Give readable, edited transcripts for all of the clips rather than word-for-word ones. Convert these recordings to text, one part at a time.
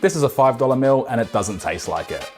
This is a $5 meal and it doesn't taste like it.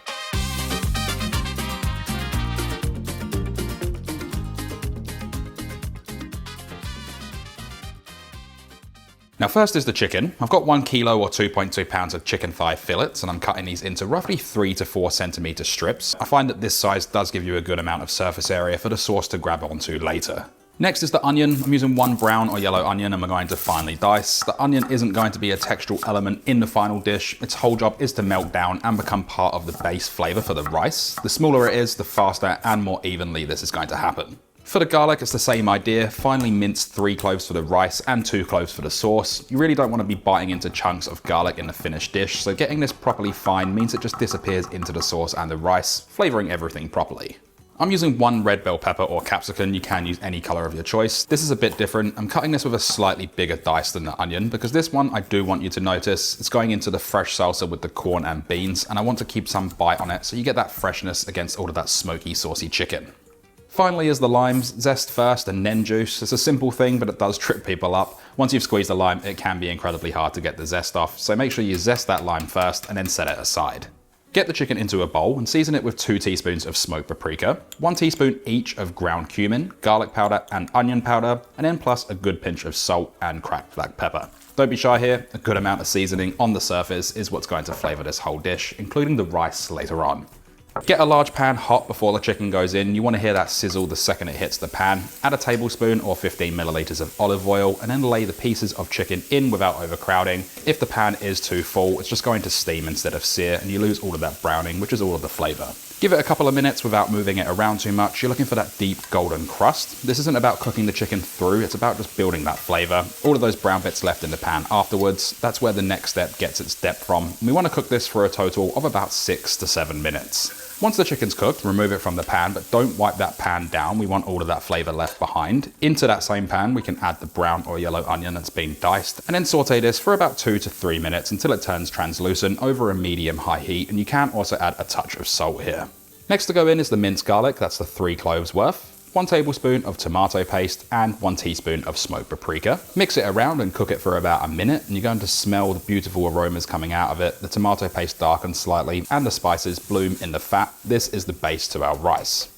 Now first is the chicken. I've got 1 kilo or 2.2 pounds of chicken thigh fillets, and I'm cutting these into roughly 3 to 4 centimeter strips. I find that this size does give you a good amount of surface area for the sauce to grab onto later. Next is the onion. I'm using 1 brown or yellow onion and we're going to finely dice. The onion isn't going to be a textural element in the final dish. Its whole job is to melt down and become part of the base flavor for the rice. The smaller it is, the faster and more evenly this is going to happen. For the garlic, it's the same idea. Finely minced 3 cloves for the rice and 2 cloves for the sauce. You really don't want to be biting into chunks of garlic in the finished dish, so getting this properly fine means it just disappears into the sauce and the rice, flavoring everything properly. I'm using 1 red bell pepper or capsicum. You can use any color of your choice. This is a bit different. I'm cutting this with a slightly bigger dice than the onion because this one I do want you to notice. It's going into the fresh salsa with the corn and beans, and I want to keep some bite on it so you get that freshness against all of that smoky, saucy chicken. Finally is the limes, zest first and then juice. It's a simple thing, but it does trip people up. Once you've squeezed the lime, it can be incredibly hard to get the zest off, so make sure you zest that lime first and then set it aside. Get the chicken into a bowl and season it with 2 teaspoons of smoked paprika, 1 teaspoon each of ground cumin, garlic powder and onion powder, and then plus a good pinch of salt and cracked black pepper. Don't be shy here, a good amount of seasoning on the surface is what's going to flavor this whole dish, including the rice later on. Get a large pan hot before the chicken goes in. You want to hear that sizzle the second it hits the pan. Add a tablespoon or 15 milliliters of olive oil and then lay the pieces of chicken in without overcrowding. If the pan is too full, it's just going to steam instead of sear and you lose all of that browning, which is all of the flavor. Give it a couple of minutes without moving it around too much. You're looking for that deep golden crust. This isn't about cooking the chicken through, it's about just building that flavor. All of those brown bits left in the pan afterwards, that's where the next step gets its depth from. We want to cook this for a total of about 6 to 7 minutes. Once the chicken's cooked, remove it from the pan, but don't wipe that pan down. We want all of that flavor left behind. Into that same pan, we can add the brown or yellow onion that's been diced, and then saute this for about 2 to 3 minutes until it turns translucent over a medium-high heat, and you can also add a touch of salt here. Next to go in is the minced garlic, that's the 3 cloves worth. 1 tablespoon of tomato paste and 1 teaspoon of smoked paprika. Mix it around and cook it for about a minute, and you're going to smell the beautiful aromas coming out of it. The tomato paste darkens slightly and the spices bloom in the fat. This is the base to our rice.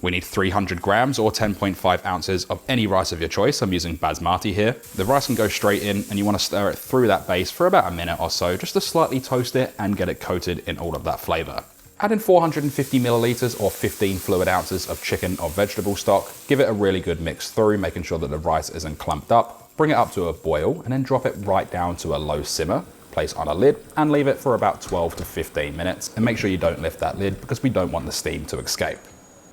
We need 300 grams or 10.5 ounces of any rice of your choice. I'm using basmati here. The rice can go straight in and you want to stir it through that base for about a minute or so, just to slightly toast it and get it coated in all of that flavor. Add in 450 milliliters or 15 fluid ounces of chicken or vegetable stock. Give it a really good mix through, making sure that the rice isn't clumped up. Bring it up to a boil and then drop it right down to a low simmer. Place on a lid and leave it for about 12 to 15 minutes. And make sure you don't lift that lid because we don't want the steam to escape.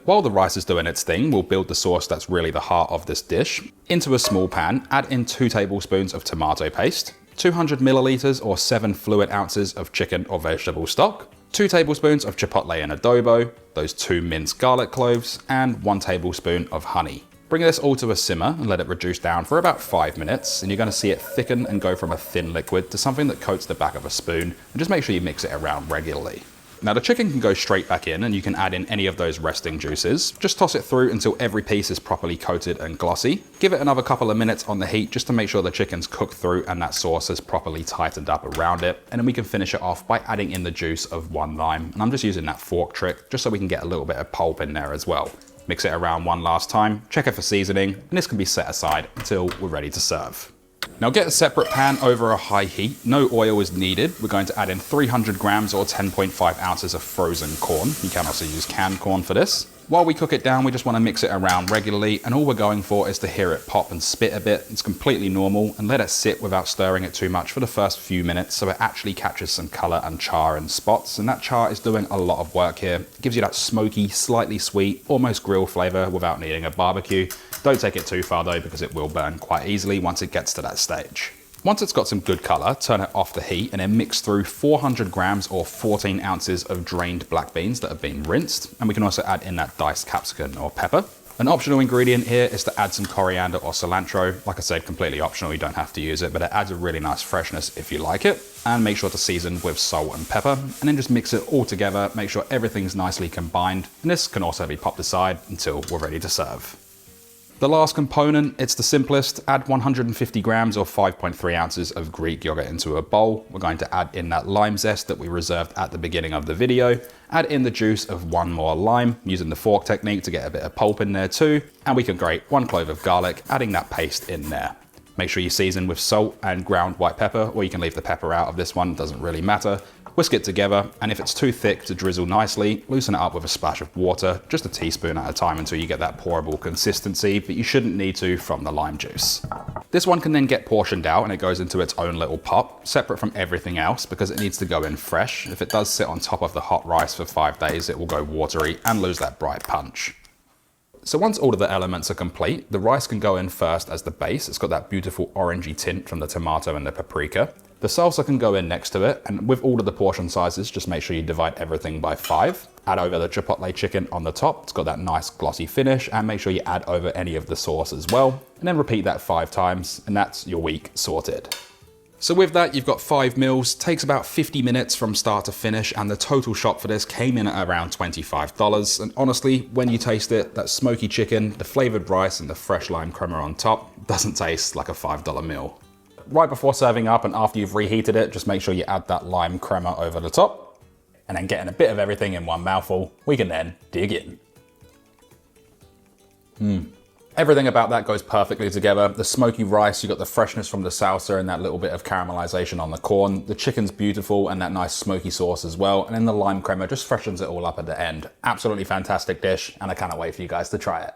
While the rice is doing its thing, we'll build the sauce that's really the heart of this dish. Into a small pan, add in 2 tablespoons of tomato paste, 200 milliliters or 7 fluid ounces of chicken or vegetable stock, 2 tablespoons of chipotle and adobo, those 2 minced garlic cloves, and 1 tablespoon of honey. Bring this all to a simmer and let it reduce down for about 5 minutes, and you're going to see it thicken and go from a thin liquid to something that coats the back of a spoon, and just make sure you mix it around regularly. Now the chicken can go straight back in and you can add in any of those resting juices. Just toss it through until every piece is properly coated and glossy. Give it another couple of minutes on the heat just to make sure the chicken's cooked through and that sauce is properly tightened up around it. And then we can finish it off by adding in the juice of 1 lime. And I'm just using that fork trick just so we can get a little bit of pulp in there as well. Mix it around one last time, check it for seasoning, and this can be set aside until we're ready to serve. Now get a separate pan over a high heat. No oil is needed. We're going to add in 300 grams or 10.5 ounces of frozen corn. You can also use canned corn for this. While we cook it down, we just want to mix it around regularly, and all we're going for is to hear it pop and spit a bit. It's completely normal, and let it sit without stirring it too much for the first few minutes so it actually catches some color and char and spots, and that char is doing a lot of work here. It gives you that smoky, slightly sweet, almost grill flavor without needing a barbecue. Don't take it too far though, because it will burn quite easily once it gets to that stage. Once it's got some good color, turn it off the heat and then mix through 400 grams or 14 ounces of drained black beans that have been rinsed. And we can also add in that diced capsicum or pepper. An optional ingredient here is to add some coriander or cilantro. Like I said, completely optional, you don't have to use it, but it adds a really nice freshness if you like it. And make sure to season with salt and pepper, and then just mix it all together, make sure everything's nicely combined. And this can also be popped aside until we're ready to serve. The last component, it's the simplest. Add 150 grams or 5.3 ounces of Greek yogurt into a bowl. We're going to add in that lime zest that we reserved at the beginning of the video. Add in the juice of one more lime, using the fork technique to get a bit of pulp in there too. And we can grate 1 clove of garlic, adding that paste in there. Make sure you season with salt and ground white pepper, or you can leave the pepper out of this one, doesn't really matter. Whisk it together, and if it's too thick to drizzle nicely, loosen it up with a splash of water, just a teaspoon at a time until you get that pourable consistency, but you shouldn't need to from the lime juice. This one can then get portioned out and it goes into its own little pot, separate from everything else because it needs to go in fresh. If it does sit on top of the hot rice for 5 days, it will go watery and lose that bright punch. So once all of the elements are complete, the rice can go in first as the base. It's got that beautiful orangey tint from the tomato and the paprika. The salsa can go in next to it, and with all of the portion sizes, just make sure you divide everything by 5. Add over the Chipotle chicken on the top. It's got that nice glossy finish, and make sure you add over any of the sauce as well. And then repeat that 5 times, and that's your week sorted. So with that, you've got 5 meals, takes about 50 minutes from start to finish, and the total shop for this came in at around $25. And honestly, when you taste it, that smoky chicken, the flavored rice, and the fresh lime crema on top doesn't taste like a $5 meal. Right before serving up and after you've reheated it, just make sure you add that lime crema over the top. And then getting a bit of everything in one mouthful, we can then dig in. Everything about that goes perfectly together. The smoky rice, you got the freshness from the salsa and that little bit of caramelization on the corn. The chicken's beautiful and that nice smoky sauce as well. And then the lime crema just freshens it all up at the end. Absolutely fantastic dish, and I cannot wait for you guys to try it.